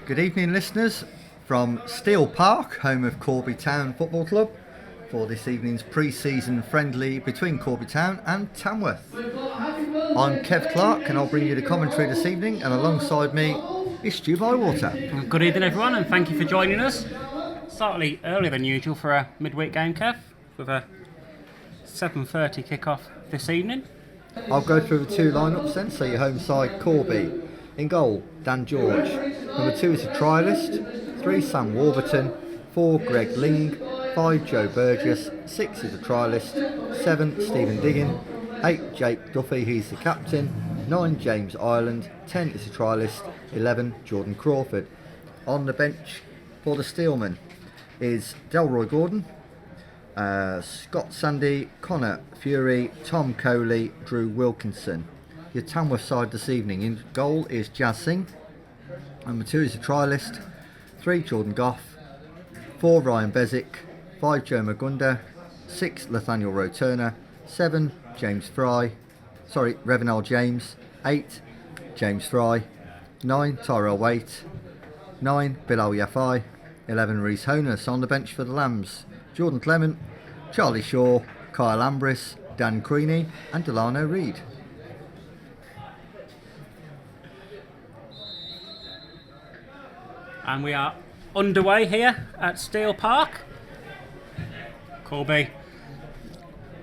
Good evening, listeners, from Steel Park, home of Corby Town Football Club, for this evening's pre-season friendly between Corby Town and Tamworth. I'm Kev Clark and I'll bring you the commentary this evening, and alongside me is Stu Bywater. Good evening everyone, and thank you for joining us. Slightly earlier than usual for a midweek game, Kev, with a 7:30 kick-off this evening. I'll go through the two lineups then. So your home side, Corby. In goal, Dan George. Number 2 is a trialist. 3, Sam Warburton. 4, Greg Ling. 5, Joe Burgess. 6 is a trialist. 7, Stephen Diggin. 8, Jake Duffy, he's the captain. 9, James Ireland. 10 is a trialist. 11, Jordan Crawford. On the bench for the Steelmen is Delroy Gordon, Scott Sandy, Connor Fury, Tom Coley, Drew Wilkinson. Your Tamworth side this evening, in goal is Jazz Singh. Number 2 is a trialist. 3, Jordan Goff. 4, Ryan Bezic. 5, Joe Magunda. 6, Nathaniel Roturner. 7, Revenal James. 8, James Fry. 9, Tyrell Waite. 9, Bilal Yafai. 11, Reese Honus. On the bench for the Lambs, Jordan Clement, Charlie Shaw, Kyle Ambris, Dan Creaney and Delano Reid. And we are underway here at Steel Park. Corby,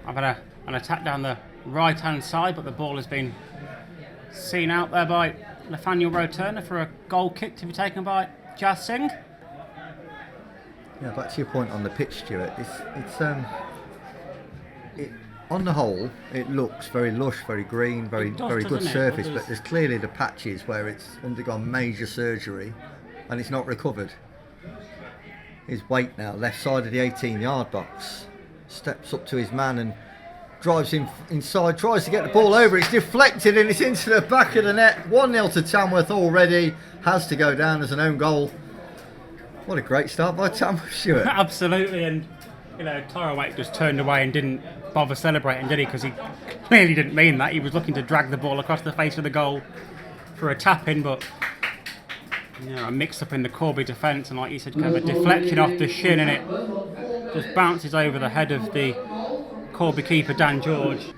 I've had an attack down the right hand side, but the ball has been seen out there by Nathaniel Roturner for a goal kick to be taken by Jazz Singh. Yeah, back to your point on the pitch, Stuart. On the whole, it looks very lush, very green, very good surface. But there's clearly the patches where it's undergone major surgery, and it's not recovered. His weight now, left side of the 18-yard box, steps up to his man and drives him inside. Tries to get the ball over. It's deflected and it's into the back of the net. 1-0 to Tamworth already. Has to go down as an own goal. What a great start by Tamworth, Stuart. Absolutely, and Tyrell Waite just turned away and didn't bother celebrating, did he? Because he clearly didn't mean that. He was looking to drag the ball across the face of the goal for a tap-in, but a mix-up in the Corby defence, and like you said, kind of a deflection off the shin, and it just bounces over the head of the Corby keeper, Dan George.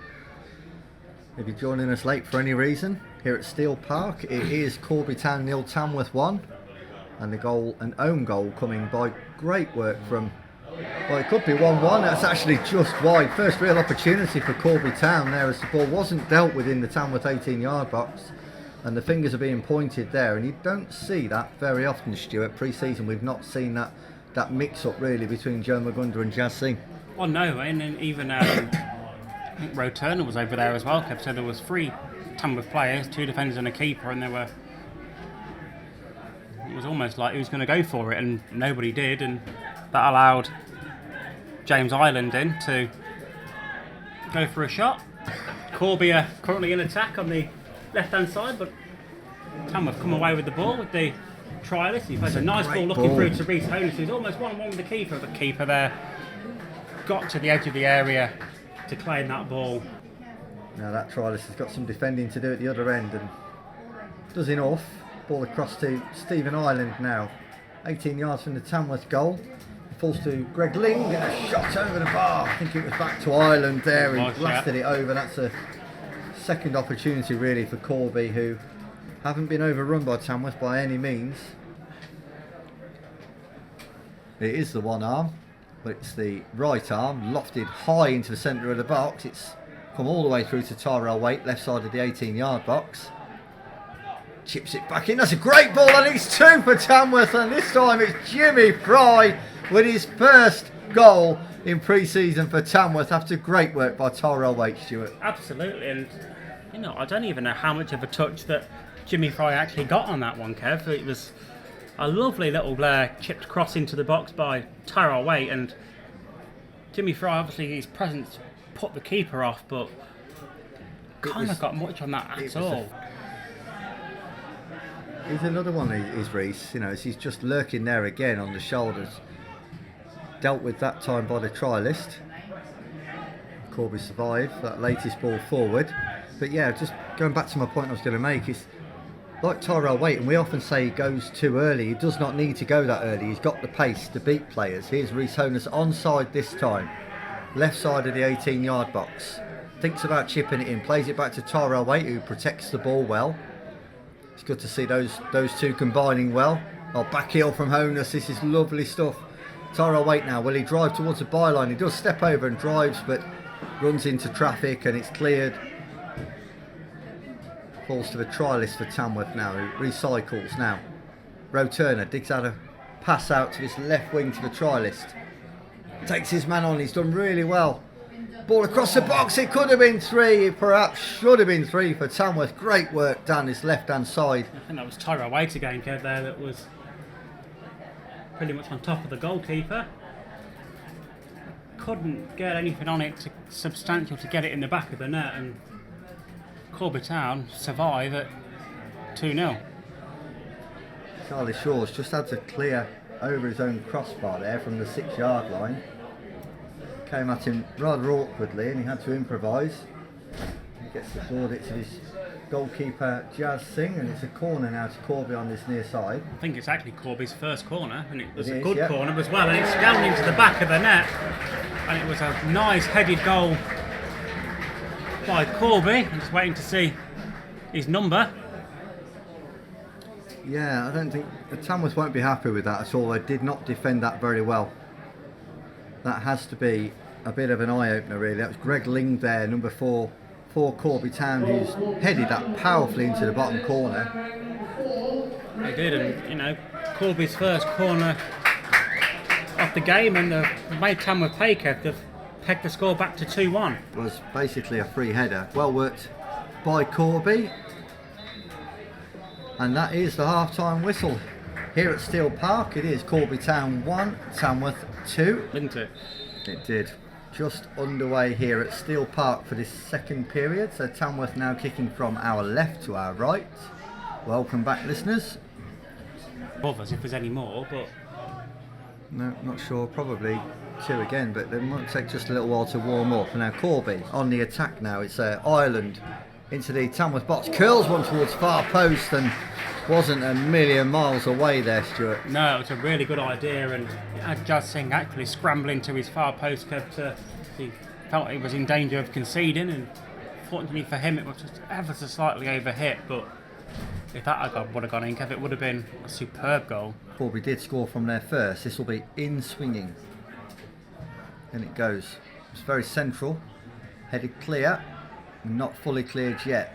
If you're joining us late for any reason, here at Steel Park, it is Corby Town 0, Tamworth 1. And the goal, an own goal, coming by great work from, well, it could be 1-1, that's actually just wide. First real opportunity for Corby Town there, as the ball wasn't dealt with in the Tamworth 18-yard box, and the fingers are being pointed there, and you don't see that very often, Stuart. Pre-season we've not seen that mix-up really between Joe Magunda and Jazz Singh. Well, no, and even I think Roturner was over there as well, Kev, so there was 3 Tamworth players, 2 defenders and a keeper, and it was almost like he was going to go for it, and nobody did, and that allowed James Ireland in to go for a shot. Corby are currently in attack on the left-hand side, but Tamworth come away with the ball with the trialist. He plays a nice ball looking through to Reese Honus, who's almost 1-on-1 with the keeper. The keeper there got to the edge of the area to claim that ball. Now that trialist has got some defending to do at the other end and does enough. Ball across to Stephen Ireland now, 18 yards from the Tamworth goal. It falls to Greg Ling and a shot over the bar. I think it was back to Ireland there and blasted it over. That's a second opportunity really for Corby, who haven't been overrun by Tamworth by any means. It is the one arm, but it's the right arm lofted high into the centre of the box. It's come all the way through to Tyrell Waite, left side of the 18-yard box. Chips it back in. That's a great ball, and it's 2 for Tamworth, and this time it's Jimmy Fry with his first goal in pre-season for Tamworth after great work by Tyrell Waite, Stuart. Absolutely, and I don't even know how much of a touch that Jimmy Fry actually got on that one, Kev. It was a lovely little chipped cross into the box by Tyrell Waite, and Jimmy Fry, obviously his presence put the keeper off, but kind of got much on that at all. He's another one, is Reese, as he's just lurking there again on the shoulders. Dealt with that time by the trialist. Corby survived that latest ball forward. But yeah, just going back to my point I was going to make, is like Tyrell Waiton, we often say he goes too early. He does not need to go that early. He's got the pace to beat players. Here's Rhys Honus onside this time. Left side of the 18-yard box. Thinks about chipping it in. Plays it back to Tyrell Waiton, who protects the ball well. It's good to see those two combining well. Oh, back heel from Honus. This is lovely stuff. Tyrell Waiton now. Will he drive towards the byline? He does step over and drives, but runs into traffic and it's cleared. Falls to the trialist for Tamworth now, who recycles now. Roe Turner digs out a pass out to his left wing to the trialist. Takes his man on, he's done really well. Ball across the box, it could have been 3, perhaps should have been 3 for Tamworth. Great work down this left hand side. I think that was Tyrell Waiton again, Kev, there, that was pretty much on top of the goalkeeper. Couldn't get anything on it substantial to get it in the back of the net, and Corby Town survive at 2-0. Charlie Shaw's just had to clear over his own crossbar there from the 6-yard line. Came at him rather awkwardly and he had to improvise. He gets the plaudits of his goalkeeper Jazz Singh, and it's a corner now to Corby on this near side. I think it's actually Corby's first corner, and it was a is, good yep. corner as well, and it's down into the back of the net, and it was a nice headed goal by Corby. I'm just waiting to see his number. Yeah, I don't think Tamworth won't be happy with that at all. They did not defend that very well. That has to be a bit of an eye-opener really. That was Greg Ling there, number 4 for Corby Town, who's headed that powerfully into the bottom corner. They did, and you know, Corby's first corner of the game, and they've made Tamworth pay, Kev. They've pegged the score back to 2-1. It was basically a free header. Well worked by Corby. And that is the half-time whistle here at Steel Park. It is Corby Town 1, Tamworth 2. Didn't it? It did. Just underway here at Steel Park for this second period. So Tamworth now kicking from our left to our right. Welcome back, listeners. Others, if there's any more, but No, not sure. Probably 2 again, but it might take just a little while to warm up. And now Corby on the attack now. It's Ireland into the Tamworth box. Curls one towards far post and wasn't a million miles away there, Stuart. no, it was a really good idea, and Jazz Singh actually scrambling to his far post, Kev, he felt he was in danger of conceding, and fortunately for him it was just ever so slightly overhit, but if that would have gone in, Kev, it would have been a superb goal. Corby did score from there first. This will be in swinging. And it goes. It's very central. Headed clear. Not fully cleared yet.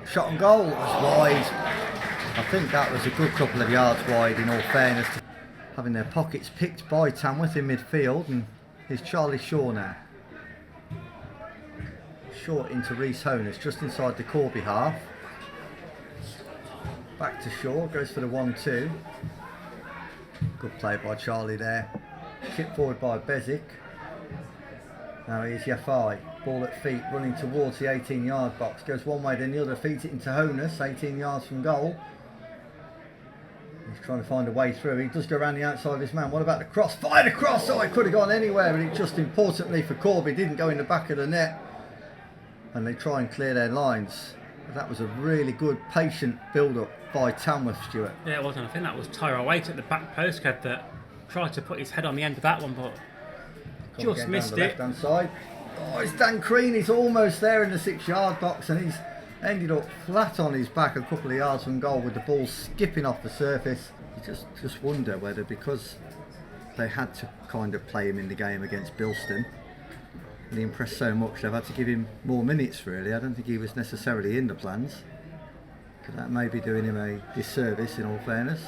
Shot on goal. That's wide. I think that was a good couple of yards wide, in all fairness. Having their pockets picked by Tamworth in midfield. And here's Charlie Shaw now. Short into Rhys Honus, just inside the Corby half. Back to Shaw, goes for the 1-2. Good play by Charlie there. Chip forward by Bezic. Now here's Yafai. Ball at feet, running towards the 18-yard box. Goes one way then the other, feeds it into Honus, 18 yards from goal. He's trying to find a way through. He does go around the outside of his man. What about the cross? Fired across! Oh, it could have gone anywhere, but it just, importantly for Corby, didn't go in the back of the net. And they try and clear their lines. That was a really good, patient build-up by Tamworth, Stuart. Yeah, it was, and I think that was Tyrell Waiton at the back post, Kev, that tried to put his head on the end of that one, but just missed it. Left-hand side. Oh, it's Dan Crean. He's almost there in the 6-yard box, and he's ended up flat on his back a couple of yards from goal with the ball skipping off the surface. You just wonder whether, because they had to kind of play him in the game against Bilston, and he impressed so much, they've had to give him more minutes, really. I don't think he was necessarily in the plans. That may be doing him a disservice, in all fairness.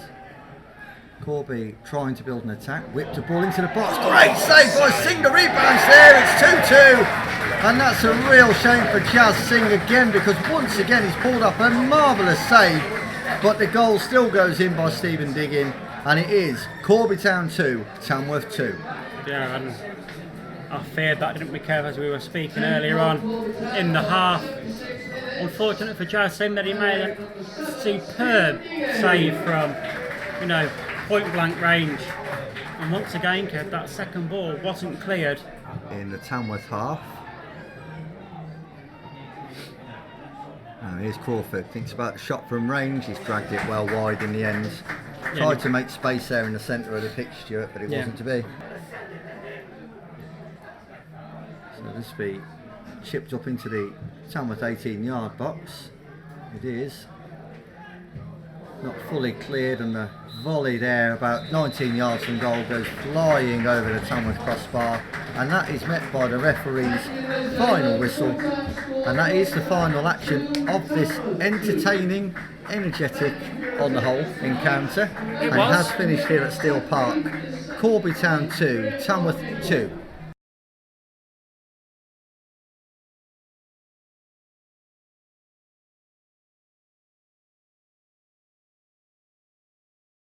Corby trying to build an attack, whipped the ball into the box. Great save by Singh, the rebounds there, it's 2-2. And that's a real shame for Jazz Singh again, because once again he's pulled up a marvellous save. But the goal still goes in by Stephen Diggin, and it is Corby Town 2, Tamworth 2. Yeah, and I feared that, didn't we, Kev, as we were speaking earlier on in the half. Unfortunate for Jazz Singh that he made a superb save from, point blank range. And once again, Kev, that second ball wasn't cleared. In the Tamworth half. Here's Crawford. Thinks about the shot from range. He's dragged it well wide in the ends. Tried to make space there in the centre of the pitch, Stuart, but it wasn't to be. So this be chipped up into the Tamworth 18-yard box. It is. Not fully cleared, and the volley there about 19 yards from goal goes flying over the Tamworth crossbar, and that is met by the referee's final whistle, and that is the final action of this entertaining, energetic, on the whole, encounter. It has finished here at Steel Park. Corby Town 2, Tamworth 2.